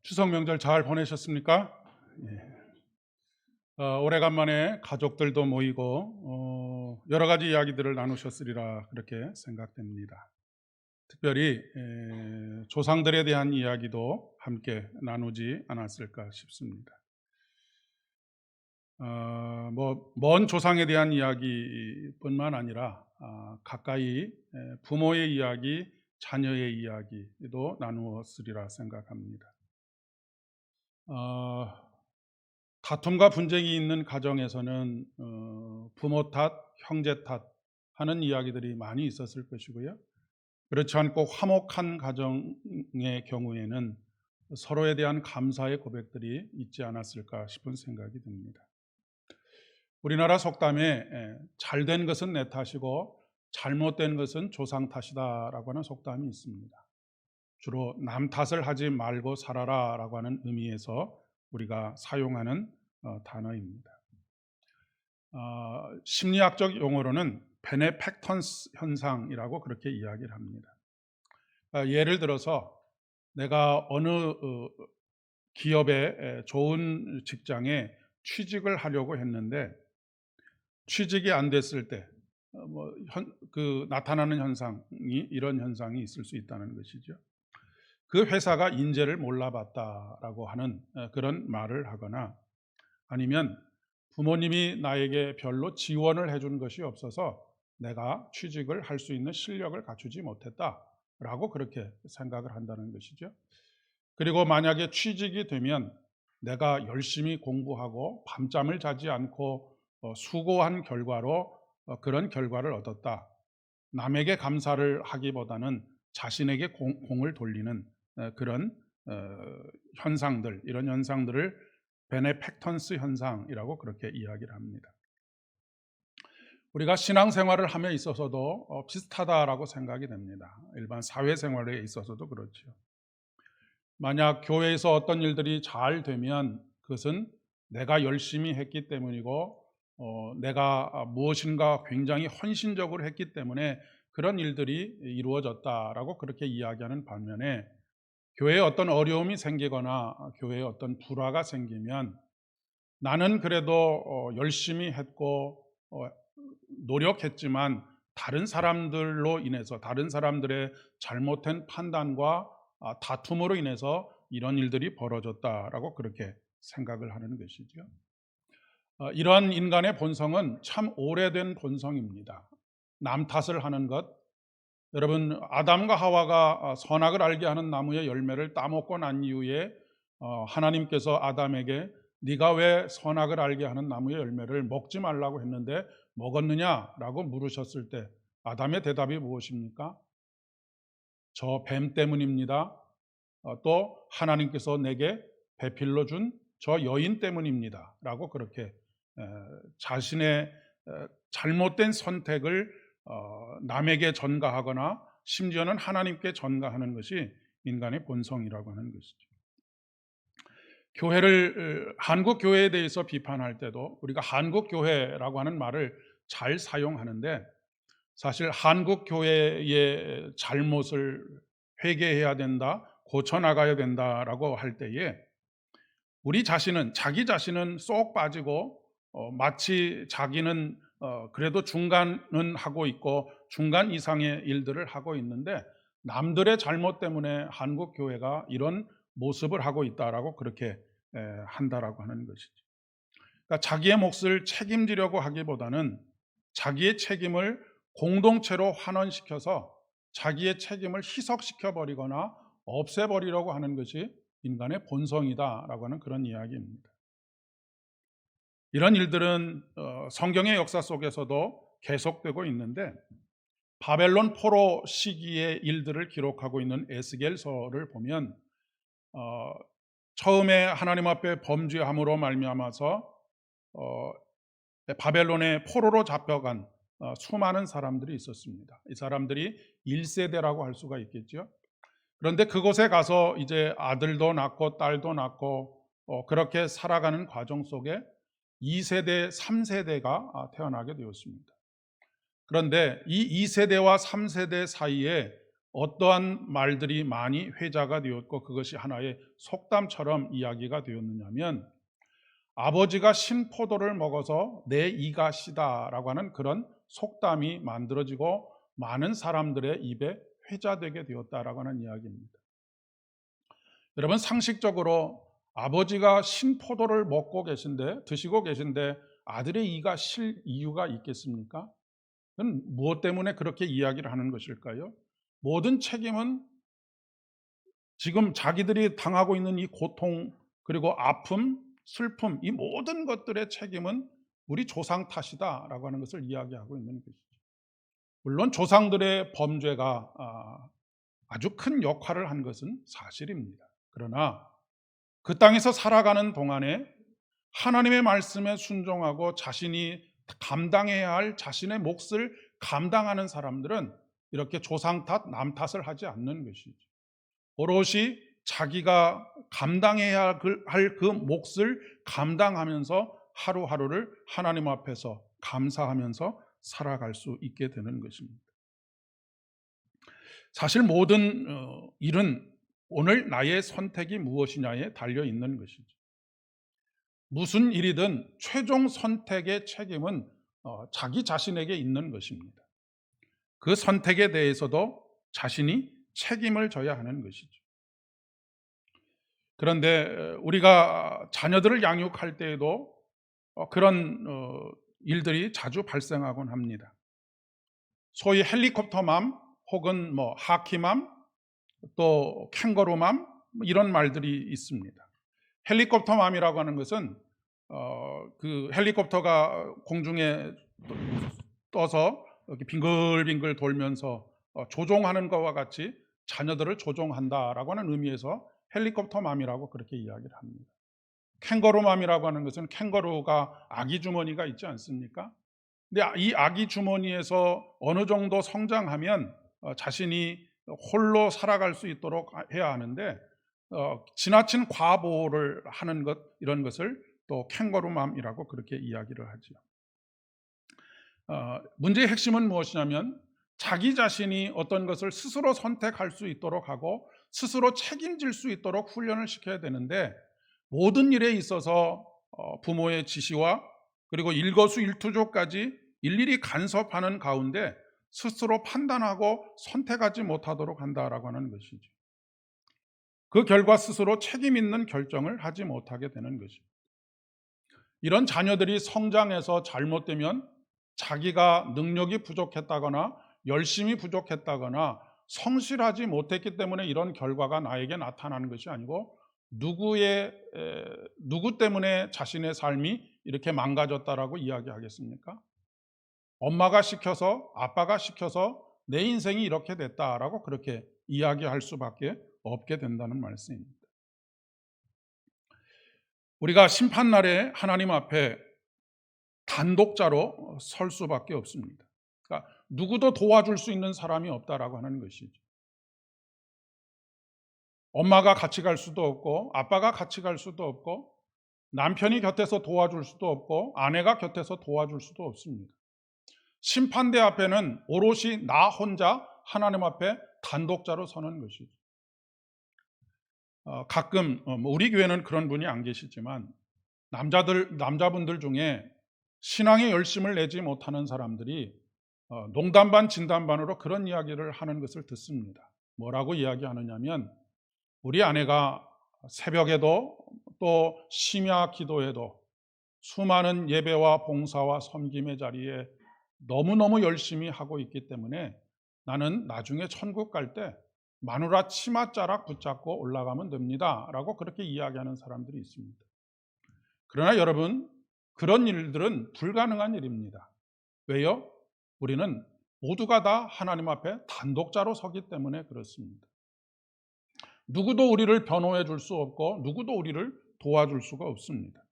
추석 명절 잘 보내셨습니까? 예. 오래간만에 가족들도 모이고 여러 가지 이야기들을 나누셨으리라 그렇게 생각됩니다. 특별히 조상들에 대한 이야기도 함께 나누지 않았을까 싶습니다. 먼 조상에 대한 이야기뿐만 아니라 가까이 부모의 이야기, 자녀의 이야기도 나누었으리라 생각합니다. 다툼과 분쟁이 있는 가정에서는 부모 탓, 형제 탓 하는 이야기들이 많이 있었을 것이고요. 그렇지 않고 화목한 가정의 경우에는 서로에 대한 감사의 고백들이 있지 않았을까 싶은 생각이 듭니다. 우리나라 속담에 잘된 것은 내 탓이고 잘못된 것은 조상 탓이다라고 하는 속담이 있습니다. 주로 남 탓을 하지 말고 살아라라고 하는 의미에서 우리가 사용하는 단어입니다. 심리학적 용어로는 베네팩턴스 현상이라고 그렇게 이야기를 합니다. 예를 들어서 내가 어느 기업의 좋은 직장에 취직을 하려고 했는데 취직이 안 됐을 때 나타나는 현상이 이런 현상이 있을 수 있다는 것이죠. 그 회사가 인재를 몰라봤다라고 하는 그런 말을 하거나 아니면 부모님이 나에게 별로 지원을 해준 것이 없어서 내가 취직을 할 수 있는 실력을 갖추지 못했다라고 그렇게 생각을 한다는 것이죠. 그리고 만약에 취직이 되면 내가 열심히 공부하고 밤잠을 자지 않고 수고한 결과로 그런 결과를 얻었다. 남에게 감사를 하기보다는 자신에게 공을 돌리는 그런 현상들, 이런 현상들을 베네팩턴스 현상이라고 그렇게 이야기를 합니다. 우리가 신앙생활을 함에 있어서도 비슷하다라고 생각이 됩니다. 일반 사회생활에 있어서도 그렇죠. 만약 교회에서 어떤 일들이 잘 되면 그것은 내가 열심히 했기 때문이고 내가 무엇인가 굉장히 헌신적으로 했기 때문에 그런 일들이 이루어졌다라고 그렇게 이야기하는 반면에 교회에 어떤 어려움이 생기거나 교회에 어떤 불화가 생기면 나는 그래도 열심히 했고 노력했지만 다른 사람들로 인해서 다른 사람들의 잘못된 판단과 다툼으로 인해서 이런 일들이 벌어졌다라고 그렇게 생각을 하는 것이죠. 이러한 인간의 본성은 참 오래된 본성입니다. 남 탓을 하는 것. 여러분, 아담과 하와가 선악을 알게 하는 나무의 열매를 따먹고 난 이후에 하나님께서 아담에게 네가 왜 선악을 알게 하는 나무의 열매를 먹지 말라고 했는데 먹었느냐라고 물으셨을 때 아담의 대답이 무엇입니까? 저 뱀 때문입니다. 또 하나님께서 내게 배필로 준 저 여인 때문입니다 라고 그렇게 자신의 잘못된 선택을 남에게 전가하거나 심지어는 하나님께 전가하는 것이 인간의 본성이라고 하는 것이죠. 한국 교회에 대해서 비판할 때도 우리가 한국 교회라고 하는 말을 잘 사용하는데 사실 한국 교회의 잘못을 회개해야 된다, 고쳐나가야 된다라고 할 때에 우리 자신은 자기 자신은 쏙 빠지고 마치 자기는 그래도 중간은 하고 있고 중간 이상의 일들을 하고 있는데 남들의 잘못 때문에 한국 교회가 이런 모습을 하고 있다라고 그렇게 한다라고 하는 것이죠. 그러니까 자기의 몫을 책임지려고 하기보다는 자기의 책임을 공동체로 환원시켜서 자기의 책임을 희석시켜 버리거나 없애버리려고 하는 것이 인간의 본성이다라고 하는 그런 이야기입니다. 이런 일들은 성경의 역사 속에서도 계속되고 있는데 바벨론 포로 시기의 일들을 기록하고 있는 에스겔서를 보면 처음에 하나님 앞에 범죄함으로 말미암아서 바벨론의 포로로 잡혀간 수많은 사람들이 있었습니다. 이 사람들이 1세대라고 할 수가 있겠죠. 그런데 그곳에 가서 이제 아들도 낳고 딸도 낳고 그렇게 살아가는 과정 속에 2세대, 3세대가 태어나게 되었습니다. 그런데 이 2세대와 3세대 사이에 어떠한 말들이 많이 회자가 되었고 그것이 하나의 속담처럼 이야기가 되었느냐면, 아버지가 신 포도를 먹어서 내 이가 시다라고 하는 그런 속담이 만들어지고 많은 사람들의 입에 회자되게 되었다라고 하는 이야기입니다. 여러분, 상식적으로 아버지가 신 포도를 드시고 계신데 아들의 이가 실 이유가 있겠습니까? 그건 무엇 때문에 그렇게 이야기를 하는 것일까요? 모든 책임은 지금 자기들이 당하고 있는 이 고통, 그리고 아픔, 슬픔, 이 모든 것들의 책임은 우리 조상 탓이다라고 하는 것을 이야기하고 있는 것이죠. 물론 조상들의 범죄가 아주 큰 역할을 한 것은 사실입니다. 그러나 그 땅에서 살아가는 동안에 하나님의 말씀에 순종하고 자신이 감당해야 할 자신의 몫을 감당하는 사람들은 이렇게 조상 탓, 남 탓을 하지 않는 것이죠. 오롯이 자기가 감당해야 할 그 몫을 감당하면서 하루하루를 하나님 앞에서 감사하면서 살아갈 수 있게 되는 것입니다. 사실 모든 일은 오늘 나의 선택이 무엇이냐에 달려 있는 것이죠. 무슨 일이든 최종 선택의 책임은 자기 자신에게 있는 것입니다. 그 선택에 대해서도 자신이 책임을 져야 하는 것이죠. 그런데 우리가 자녀들을 양육할 때에도 그런 일들이 자주 발생하곤 합니다. 소위 헬리콥터맘, 혹은 하키맘, 또 캥거루맘, 이런 말들이 있습니다. 헬리콥터맘이라고 하는 것은 그 헬리콥터가 공중에 떠서 이렇게 빙글빙글 돌면서 조종하는 것과 같이 자녀들을 조종한다라고 하는 의미에서 헬리콥터맘이라고 그렇게 이야기를 합니다. 캥거루맘이라고 하는 것은 캥거루가 아기 주머니가 있지 않습니까? 근데 이 아기 주머니에서 어느 정도 성장하면 자신이 홀로 살아갈 수 있도록 해야 하는데, 지나친 과보를 하는 것, 이런 것을 또 캥거루맘이라고 그렇게 이야기를 하죠. 문제의 핵심은 무엇이냐면, 자기 자신이 어떤 것을 스스로 선택할 수 있도록 하고 스스로 책임질 수 있도록 훈련을 시켜야 되는데, 모든 일에 있어서 부모의 지시와 그리고 일거수일투족까지 일일이 간섭하는 가운데 스스로 판단하고 선택하지 못하도록 한다라고 하는 것이죠. 그 결과 스스로 책임 있는 결정을 하지 못하게 되는 것입니다. 이런 자녀들이 성장해서 잘못되면 자기가 능력이 부족했다거나 열심히 부족했다거나 성실하지 못했기 때문에 이런 결과가 나에게 나타나는 것이 아니고, 누구 때문에 자신의 삶이 이렇게 망가졌다라고 이야기하겠습니까? 엄마가 시켜서, 아빠가 시켜서 내 인생이 이렇게 됐다라고 그렇게 이야기할 수밖에 없게 된다는 말씀입니다. 우리가 심판날에 하나님 앞에 단독자로 설 수밖에 없습니다. 그러니까 누구도 도와줄 수 있는 사람이 없다라고 하는 것이죠. 엄마가 같이 갈 수도 없고, 아빠가 같이 갈 수도 없고, 남편이 곁에서 도와줄 수도 없고, 아내가 곁에서 도와줄 수도 없습니다. 심판대 앞에는 오롯이 나 혼자 하나님 앞에 단독자로 서는 것이죠. 가끔 우리 교회는 그런 분이 안 계시지만, 남자분들 중에 신앙에 열심을 내지 못하는 사람들이 농담 반 진담 반으로 그런 이야기를 하는 것을 듣습니다. 뭐라고 이야기하느냐면, 우리 아내가 새벽에도 또 심야 기도에도 수많은 예배와 봉사와 섬김의 자리에 너무너무 열심히 하고 있기 때문에 나는 나중에 천국 갈 때 마누라 치맛자락 붙잡고 올라가면 됩니다 라고 그렇게 이야기하는 사람들이 있습니다. 그러나 여러분, 그런 일들은 불가능한 일입니다. 왜요? 우리는 모두가 다 하나님 앞에 단독자로 서기 때문에 그렇습니다. 누구도 우리를 변호해 줄 수 없고 누구도 우리를 도와줄 수가 없습니다.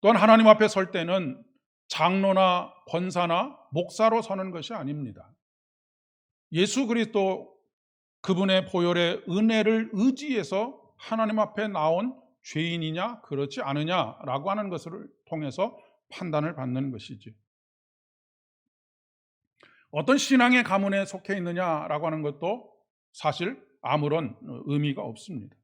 또한 하나님 앞에 설 때는 장로나 권사나 목사로 서는 것이 아닙니다. 예수 그리스도 그분의 보혈의 은혜를 의지해서 하나님 앞에 나온 죄인이냐 그렇지 않으냐라고 하는 것을 통해서 판단을 받는 것이죠. 어떤 신앙의 가문에 속해 있느냐라고 하는 것도 사실 아무런 의미가 없습니다.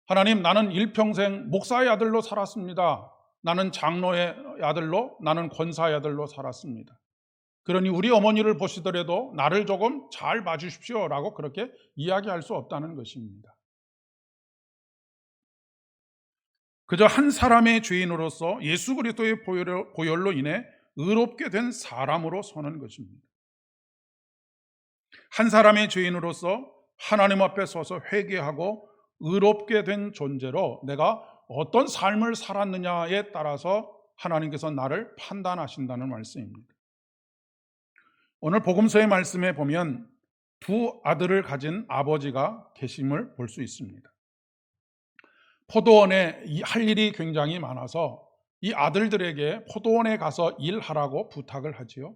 하나님, 나는 일평생 목사의 아들로 살았습니다. 나는 장로의 아들로, 나는 권사의 아들로 살았습니다. 그러니 우리 어머니를 보시더라도 나를 조금 잘 봐주십시오 라고 그렇게 이야기할 수 없다는 것입니다. 그저 한 사람의 죄인으로서 예수 그리스도의 보혈로 인해 의롭게 된 사람으로 서는 것입니다. 한 사람의 죄인으로서 하나님 앞에 서서 회개하고 의롭게 된 존재로 내가 어떤 삶을 살았느냐에 따라서 하나님께서 나를 판단하신다는 말씀입니다. 오늘 복음서의 말씀에 보면 두 아들을 가진 아버지가 계심을 볼 수 있습니다. 포도원에 할 일이 굉장히 많아서 이 아들들에게 포도원에 가서 일하라고 부탁을 하지요.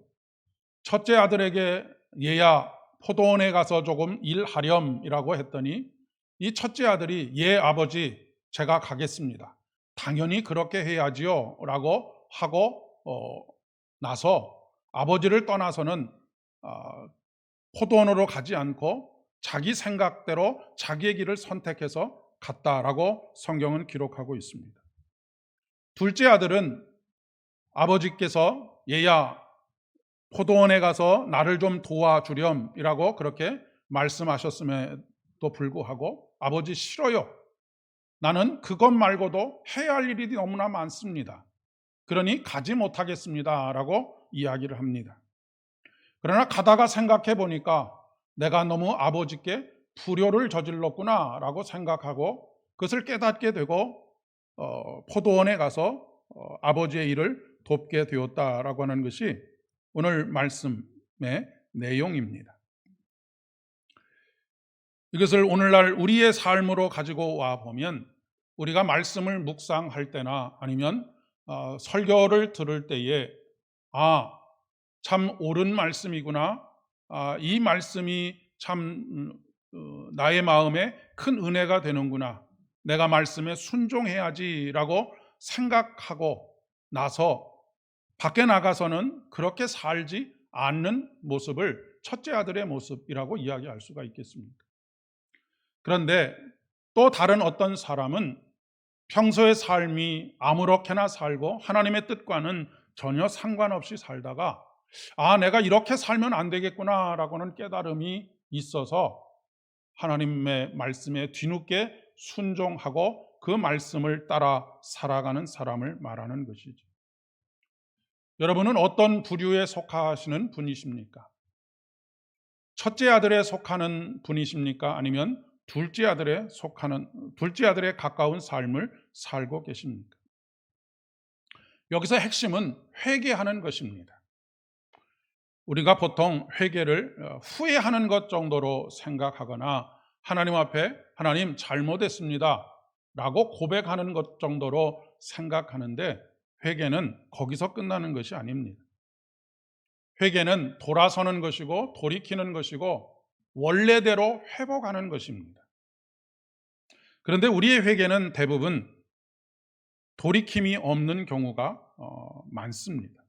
첫째 아들에게 얘야 포도원에 가서 조금 일하렴이라고 했더니 이 첫째 아들이 예 아버지 제가 가겠습니다. 당연히 그렇게 해야지요 라고 하고 나서 아버지를 떠나서는 포도원으로 가지 않고 자기 생각대로 자기의 길을 선택해서 갔다라고 성경은 기록하고 있습니다. 둘째 아들은 아버지께서 얘야 포도원에 가서 나를 좀 도와주렴이라고 그렇게 말씀하셨음에도 불구하고 아버지 싫어요. 나는 그것 말고도 해야 할 일이 너무나 많습니다. 그러니 가지 못하겠습니다 라고 이야기를 합니다. 그러나 가다가 생각해 보니까 내가 너무 아버지께 불효를 저질렀구나 라고 생각하고 그것을 깨닫게 되고 포도원에 가서 아버지의 일을 돕게 되었다라고 하는 것이 오늘 말씀의 내용입니다. 이것을 오늘날 우리의 삶으로 가지고 와 보면 우리가 말씀을 묵상할 때나 아니면 설교를 들을 때에 참 옳은 말씀이구나. 이 말씀이 참 나의 마음에 큰 은혜가 되는구나. 내가 말씀에 순종해야지라고 생각하고 나서 밖에 나가서는 그렇게 살지 않는 모습을 첫째 아들의 모습이라고 이야기할 수가 있겠습니다. 그런데 또 다른 어떤 사람은 평소의 삶이 아무렇게나 살고 하나님의 뜻과는 전혀 상관없이 살다가 내가 이렇게 살면 안 되겠구나라고는 깨달음이 있어서 하나님의 말씀에 뒤늦게 순종하고 그 말씀을 따라 살아가는 사람을 말하는 것이죠. 여러분은 어떤 부류에 속하시는 분이십니까? 첫째 아들에 속하는 분이십니까? 아니면 둘째 아들에 가까운 삶을 살고 계십니까? 여기서 핵심은 회개하는 것입니다. 우리가 보통 회개를 후회하는 것 정도로 생각하거나 하나님 앞에 하나님 잘못했습니다 라고 고백하는 것 정도로 생각하는데 회개는 거기서 끝나는 것이 아닙니다. 회개는 돌아서는 것이고 돌이키는 것이고 원래대로 회복하는 것입니다. 그런데 우리의 회개는 대부분 돌이킴이 없는 경우가 많습니다.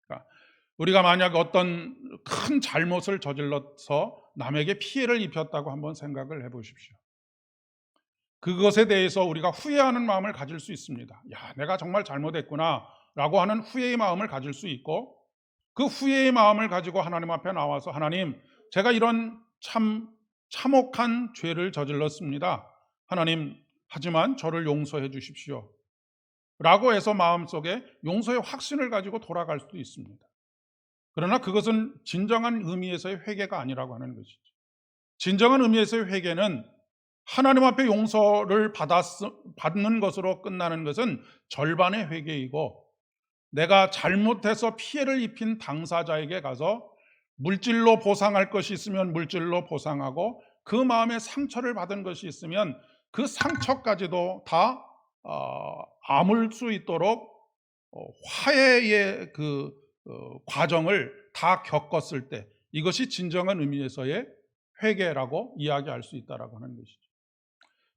그러니까 우리가 만약 어떤 큰 잘못을 저질러서 남에게 피해를 입혔다고 한번 생각을 해보십시오. 그것에 대해서 우리가 후회하는 마음을 가질 수 있습니다. 내가 정말 잘못했구나 라고 하는 후회의 마음을 가질 수 있고 그 후회의 마음을 가지고 하나님 앞에 나와서 하나님 제가 이런 참혹한 죄를 저질렀습니다. 하나님 하지만 저를 용서해 주십시오 라고 해서 마음속에 용서의 확신을 가지고 돌아갈 수도 있습니다. 그러나 그것은 진정한 의미에서의 회개가 아니라고 하는 것이죠. 진정한 의미에서의 회개는 하나님 앞에 용서를 받는 것으로 끝나는 것은 절반의 회개이고 내가 잘못해서 피해를 입힌 당사자에게 가서 물질로 보상할 것이 있으면 물질로 보상하고 그 마음에 상처를 받은 것이 있으면 그 상처까지도 다 아물 수 있도록 화해의 그 과정을 다 겪었을 때 이것이 진정한 의미에서의 회개라고 이야기할 수 있다라고 하는 것이죠.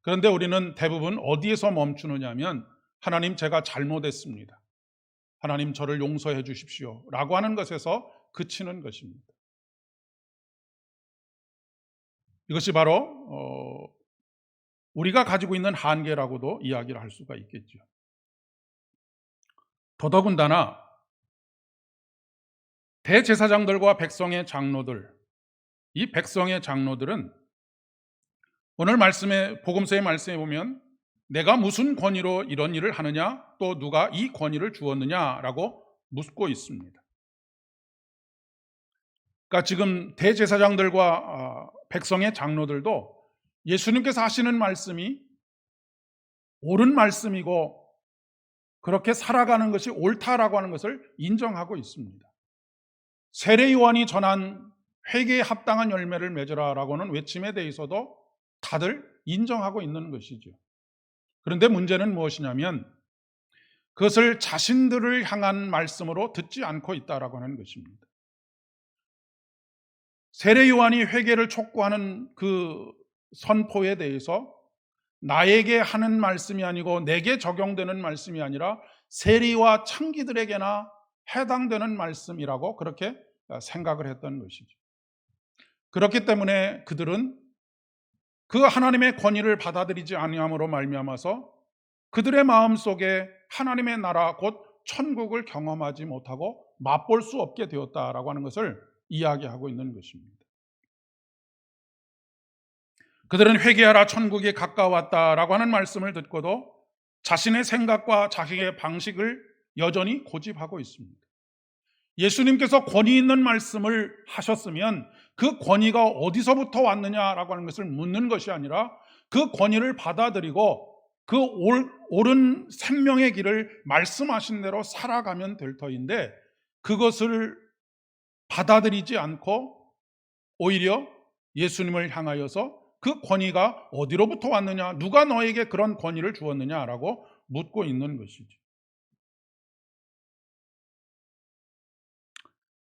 그런데 우리는 대부분 어디에서 멈추느냐 하면 하나님 제가 잘못했습니다. 하나님 저를 용서해 주십시오 라고 하는 것에서 그치는 것입니다. 이것이 바로 우리가 가지고 있는 한계라고도 이야기를 할 수가 있겠죠. 더더군다나 대제사장들과 백성의 장로들, 이 백성의 장로들은 오늘 말씀에, 복음서의 말씀에 보면 내가 무슨 권위로 이런 일을 하느냐, 또 누가 이 권위를 주었느냐라고 묻고 있습니다. 그러니까 지금 대제사장들과 백성의 장로들도 예수님께서 하시는 말씀이 옳은 말씀이고 그렇게 살아가는 것이 옳다라고 하는 것을 인정하고 있습니다. 세례 요한이 전한 회개에 합당한 열매를 맺으라라고는 외침에 대해서도 다들 인정하고 있는 것이죠. 그런데 문제는 무엇이냐면 그것을 자신들을 향한 말씀으로 듣지 않고 있다라고 하는 것입니다. 세례 요한이 회개를 촉구하는 그 선포에 대해서 나에게 하는 말씀이 아니고 내게 적용되는 말씀이 아니라 세리와 창기들에게나 해당되는 말씀이라고 그렇게 생각을 했던 것이죠. 그렇기 때문에 그들은 그 하나님의 권위를 받아들이지 아니함으로 말미암아서 그들의 마음속에 하나님의 나라 곧 천국을 경험하지 못하고 맛볼 수 없게 되었다라고 하는 것을 이야기하고 있는 것입니다. 그들은 회개하라 천국이 가까웠다라고 하는 말씀을 듣고도 자신의 생각과 자신의 방식을 여전히 고집하고 있습니다. 예수님께서 권위 있는 말씀을 하셨으면 그 권위가 어디서부터 왔느냐라고 하는 것을 묻는 것이 아니라 그 권위를 받아들이고 그 옳은 생명의 길을 말씀하신 대로 살아가면 될 터인데 그것을 받아들이지 않고 오히려 예수님을 향하여서 그 권위가 어디로부터 왔느냐, 누가 너에게 그런 권위를 주었느냐라고 묻고 있는 것이죠.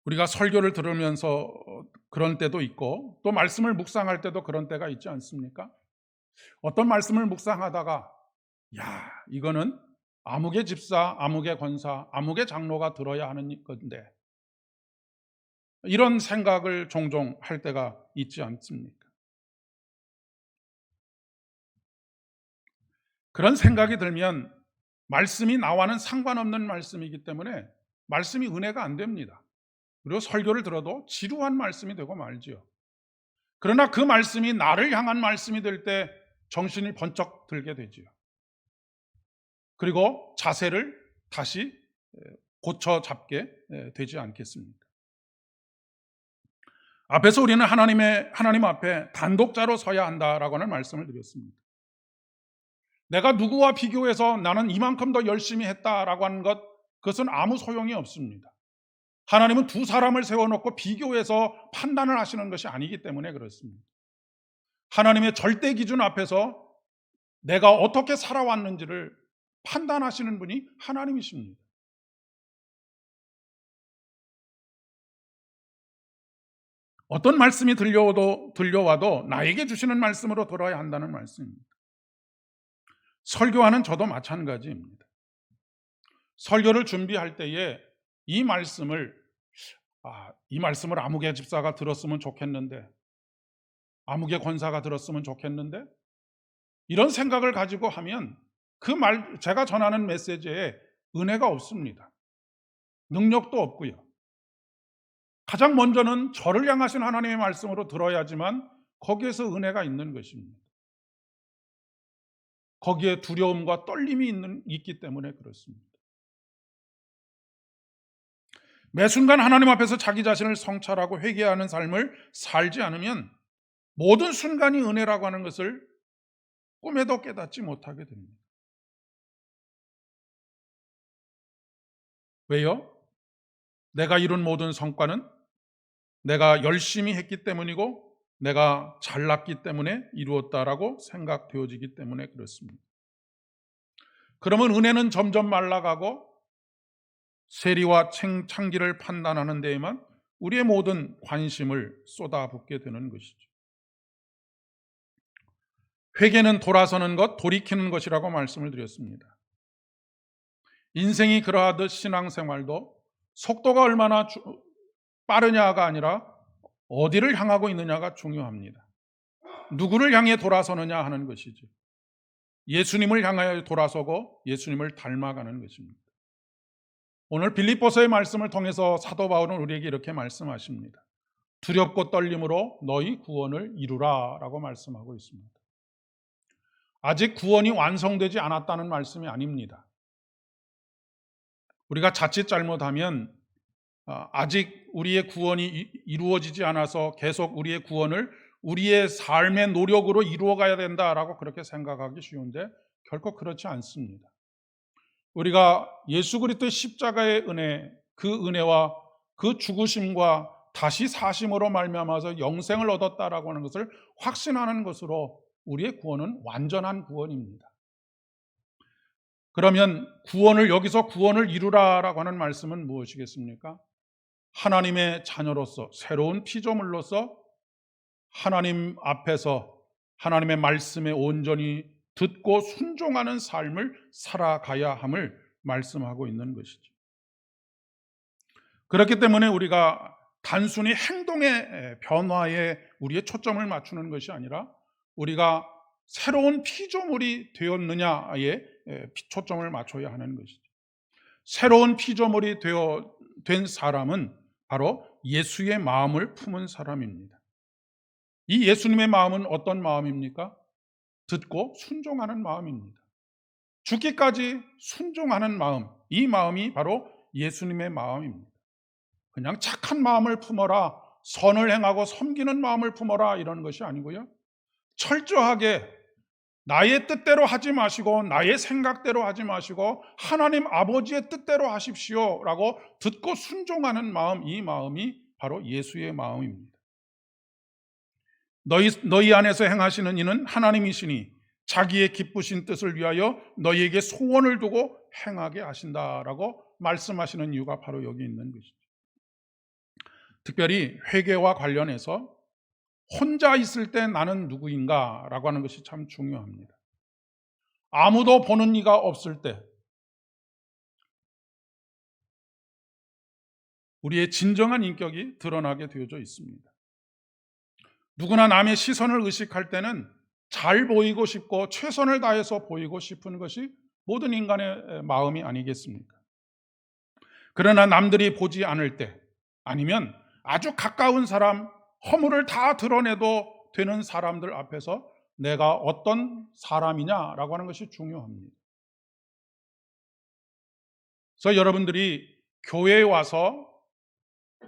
우리가 설교를 들으면서 그런 때도 있고 또 말씀을 묵상할 때도 그런 때가 있지 않습니까? 어떤 말씀을 묵상하다가 야, 이거는 아무개 집사, 아무개 권사, 아무개 장로가 들어야 하는 건데 이런 생각을 종종 할 때가 있지 않습니까? 그런 생각이 들면 말씀이 나와는 상관없는 말씀이기 때문에 말씀이 은혜가 안 됩니다. 그리고 설교를 들어도 지루한 말씀이 되고 말지요. 그러나 그 말씀이 나를 향한 말씀이 될 때 정신이 번쩍 들게 되지요. 그리고 자세를 다시 고쳐 잡게 되지 않겠습니까? 앞에서 우리는 하나님 앞에 단독자로 서야 한다라고 하는 말씀을 드렸습니다. 내가 누구와 비교해서 나는 이만큼 더 열심히 했다라고 하는 것, 그것은 아무 소용이 없습니다. 하나님은 두 사람을 세워놓고 비교해서 판단을 하시는 것이 아니기 때문에 그렇습니다. 하나님의 절대 기준 앞에서 내가 어떻게 살아왔는지를 판단하시는 분이 하나님이십니다. 어떤 말씀이 들려와도 나에게 주시는 말씀으로 들어야 한다는 말씀입니다. 설교하는 저도 마찬가지입니다. 설교를 준비할 때에 이 말씀을 아무개 집사가 들었으면 좋겠는데, 아무개 권사가 들었으면 좋겠는데, 이런 생각을 가지고 하면 제가 전하는 메시지에 은혜가 없습니다. 능력도 없고요. 가장 먼저는 저를 향하신 하나님의 말씀으로 들어야지만 거기에서 은혜가 있는 것입니다. 거기에 두려움과 떨림이 있기 때문에 그렇습니다. 매 순간 하나님 앞에서 자기 자신을 성찰하고 회개하는 삶을 살지 않으면 모든 순간이 은혜라고 하는 것을 꿈에도 깨닫지 못하게 됩니다. 왜요? 내가 이룬 모든 성과는 내가 열심히 했기 때문이고 내가 잘났기 때문에 이루었다라고 생각되어지기 때문에 그렇습니다. 그러면 은혜는 점점 말라가고 세리와 창기를 판단하는 데에만 우리의 모든 관심을 쏟아붓게 되는 것이죠. 회개는 돌아서는 것, 돌이키는 것이라고 말씀을 드렸습니다. 인생이 그러하듯 신앙생활도 속도가 얼마나 빠르냐가 아니라 어디를 향하고 있느냐가 중요합니다. 누구를 향해 돌아서느냐 하는 것이죠. 예수님을 향하여 돌아서고 예수님을 닮아가는 것입니다. 오늘 빌립보서의 말씀을 통해서 사도 바울은 우리에게 이렇게 말씀하십니다. 두렵고 떨림으로 너희 구원을 이루라 라고 말씀하고 있습니다. 아직 구원이 완성되지 않았다는 말씀이 아닙니다. 우리가 자칫 잘못하면 아직 우리의 구원이 이루어지지 않아서 계속 우리의 구원을 우리의 삶의 노력으로 이루어가야 된다라고 그렇게 생각하기 쉬운데 결코 그렇지 않습니다. 우리가 예수 그리스도의 십자가의 은혜, 그 은혜와 그 죽으심과 다시 사심으로 말미암아서 영생을 얻었다라고 하는 것을 확신하는 것으로 우리의 구원은 완전한 구원입니다. 그러면 여기서 구원을 이루라라고 하는 말씀은 무엇이겠습니까? 하나님의 자녀로서 새로운 피조물로서 하나님 앞에서 하나님의 말씀에 온전히 듣고 순종하는 삶을 살아가야 함을 말씀하고 있는 것이죠. 그렇기 때문에 우리가 단순히 행동의 변화에 우리의 초점을 맞추는 것이 아니라 우리가 새로운 피조물이 되었느냐에 초점을 맞춰야 하는 것이죠. 새로운 피조물이 된 사람은 바로 예수의 마음을 품은 사람입니다. 이 예수님의 마음은 어떤 마음입니까? 듣고 순종하는 마음입니다. 죽기까지 순종하는 마음, 이 마음이 바로 예수님의 마음입니다. 그냥 착한 마음을 품어라, 선을 행하고 섬기는 마음을 품어라 이런 것이 아니고요. 철저하게 나의 뜻대로 하지 마시고 나의 생각대로 하지 마시고 하나님 아버지의 뜻대로 하십시오 라고 듣고 순종하는 마음, 이 마음이 바로 예수의 마음입니다. 너희 안에서 행하시는 이는 하나님이시니 자기의 기쁘신 뜻을 위하여 너희에게 소원을 두고 행하게 하신다라고 말씀하시는 이유가 바로 여기 있는 것이죠. 특별히 회개와 관련해서 혼자 있을 때 나는 누구인가 라고 하는 것이 참 중요합니다. 아무도 보는 이가 없을 때 우리의 진정한 인격이 드러나게 되어져 있습니다. 누구나 남의 시선을 의식할 때는 잘 보이고 싶고 최선을 다해서 보이고 싶은 것이 모든 인간의 마음이 아니겠습니까? 그러나 남들이 보지 않을 때 아니면 아주 가까운 사람, 허물을 다 드러내도 되는 사람들 앞에서 내가 어떤 사람이냐라고 하는 것이 중요합니다. 그래서 여러분들이 교회에 와서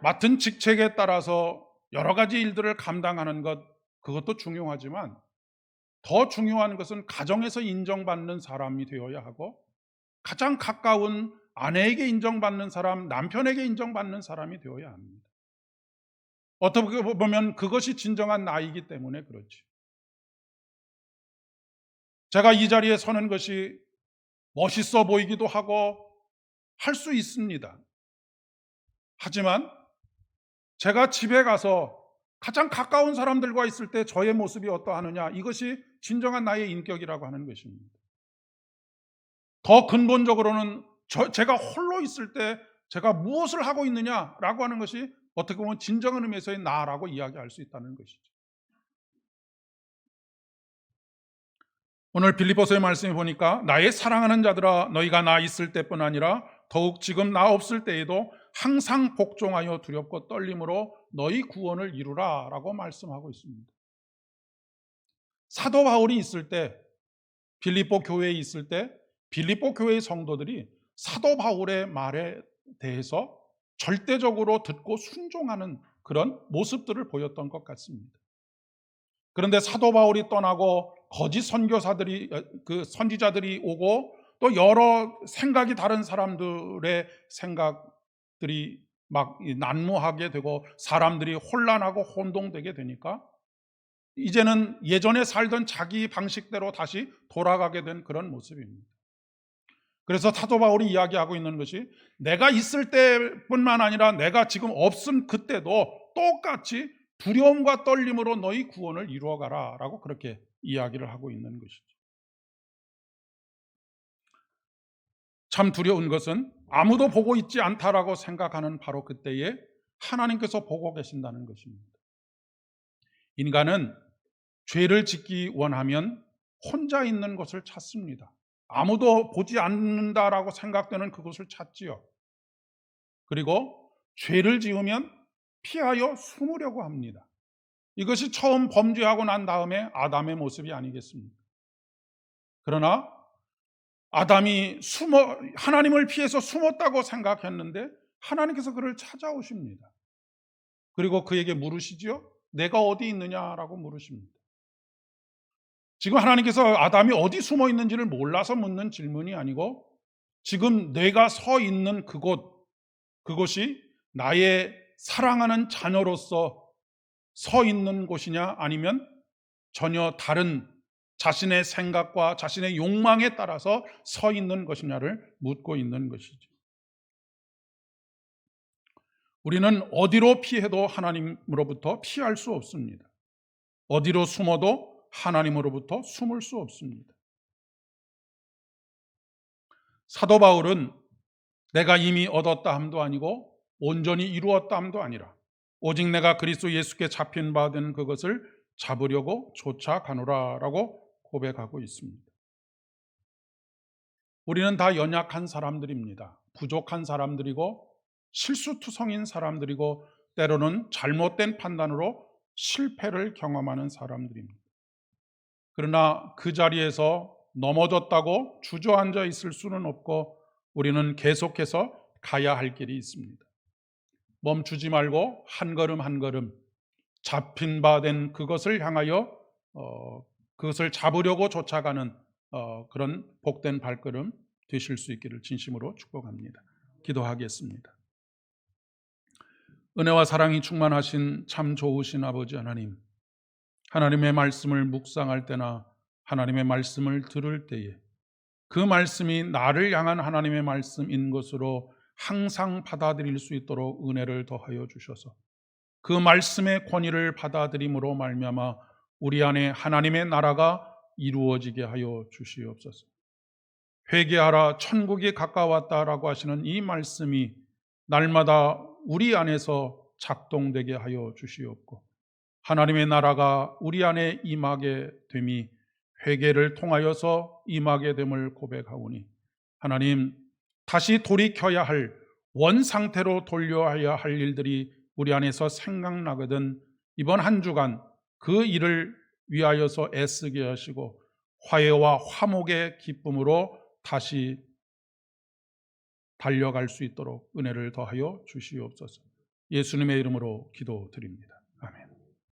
맡은 직책에 따라서 여러 가지 일들을 감당하는 것, 그것도 중요하지만 더 중요한 것은 가정에서 인정받는 사람이 되어야 하고 가장 가까운 아내에게 인정받는 사람, 남편에게 인정받는 사람이 되어야 합니다. 어떻게 보면 그것이 진정한 나이기 때문에 그렇지. 제가 이 자리에 서는 것이 멋있어 보이기도 하고 할 수 있습니다. 하지만 제가 집에 가서 가장 가까운 사람들과 있을 때 저의 모습이 어떠하느냐, 이것이 진정한 나의 인격이라고 하는 것입니다. 더 근본적으로는 제가 홀로 있을 때 제가 무엇을 하고 있느냐라고 하는 것이 어떻게 보면 진정한 의미에서의 나라고 이야기할 수 있다는 것이죠. 오늘 빌립보서의 말씀에 보니까 나의 사랑하는 자들아 너희가 나 있을 때뿐 아니라 더욱 지금 나 없을 때에도 항상 복종하여 두렵고 떨림으로 너희 구원을 이루라 라고 말씀하고 있습니다. 사도 바울이 있을 때, 빌립보 교회에 있을 때 빌립보 교회의 성도들이 사도 바울의 말에 대해서 절대적으로 듣고 순종하는 그런 모습들을 보였던 것 같습니다. 그런데 사도 바울이 떠나고 거짓 선교사들이, 선지자들이 오고 또 여러 생각이 다른 사람들의 생각들이 막 난무하게 되고 사람들이 혼란하고 혼동되게 되니까 이제는 예전에 살던 자기 방식대로 다시 돌아가게 된 그런 모습입니다. 그래서 사도 바울이 이야기하고 있는 것이 내가 있을 때뿐만 아니라 내가 지금 없음 그때도 똑같이 두려움과 떨림으로 너희 구원을 이루어가라 라고 그렇게 이야기를 하고 있는 것이죠. 참 두려운 것은 아무도 보고 있지 않다라고 생각하는 바로 그때에 하나님께서 보고 계신다는 것입니다. 인간은 죄를 짓기 원하면 혼자 있는 것을 찾습니다. 아무도 보지 않는다라고 생각되는 그것을 찾지요. 그리고 죄를 지으면 피하여 숨으려고 합니다. 이것이 처음 범죄하고 난 다음에 아담의 모습이 아니겠습니까? 그러나 아담이 하나님을 피해서 숨었다고 생각했는데 하나님께서 그를 찾아오십니다. 그리고 그에게 물으시지요. 내가 어디 있느냐라고 물으십니다. 지금 하나님께서 아담이 어디 숨어 있는지를 몰라서 묻는 질문이 아니고 지금 내가 서 있는 그곳이 나의 사랑하는 자녀로서 서 있는 곳이냐 아니면 전혀 다른 자신의 생각과 자신의 욕망에 따라서 서 있는 것이냐를 묻고 있는 것이죠. 우리는 어디로 피해도 하나님으로부터 피할 수 없습니다. 어디로 숨어도 하나님으로부터 숨을 수 없습니다. 사도 바울은 내가 이미 얻었다 함도 아니고 온전히 이루었다 함도 아니라 오직 내가 그리스도 예수께 잡힌 바 된 그것을 잡으려고 쫓아가노라라고 고백하고 있습니다. 우리는 다 연약한 사람들입니다. 부족한 사람들이고 실수투성인 사람들이고 때로는 잘못된 판단으로 실패를 경험하는 사람들입니다. 그러나 그 자리에서 넘어졌다고 주저앉아 있을 수는 없고 우리는 계속해서 가야 할 길이 있습니다. 멈추지 말고 한 걸음 한 걸음 잡힌 바 된 그것을 향하여 그것을 잡으려고 쫓아가는 그런 복된 발걸음 되실 수 있기를 진심으로 축복합니다. 기도하겠습니다. 은혜와 사랑이 충만하신 참 좋으신 아버지 하나님, 하나님의 말씀을 묵상할 때나 하나님의 말씀을 들을 때에 그 말씀이 나를 향한 하나님의 말씀인 것으로 항상 받아들일 수 있도록 은혜를 더하여 주셔서 그 말씀의 권위를 받아들임으로 말미암아 우리 안에 하나님의 나라가 이루어지게 하여 주시옵소서. 회개하라 천국이 가까웠다라고 하시는 이 말씀이 날마다 우리 안에서 작동되게 하여 주시옵고 하나님의 나라가 우리 안에 임하게 됨이 회개를 통하여서 임하게 됨을 고백하오니 하나님 다시 돌이켜야 할 원상태로 돌려야 할 일들이 우리 안에서 생각나거든 이번 한 주간 그 일을 위하여서 애쓰게 하시고 화해와 화목의 기쁨으로 다시 달려갈 수 있도록 은혜를 더하여 주시옵소서. 예수님의 이름으로 기도드립니다.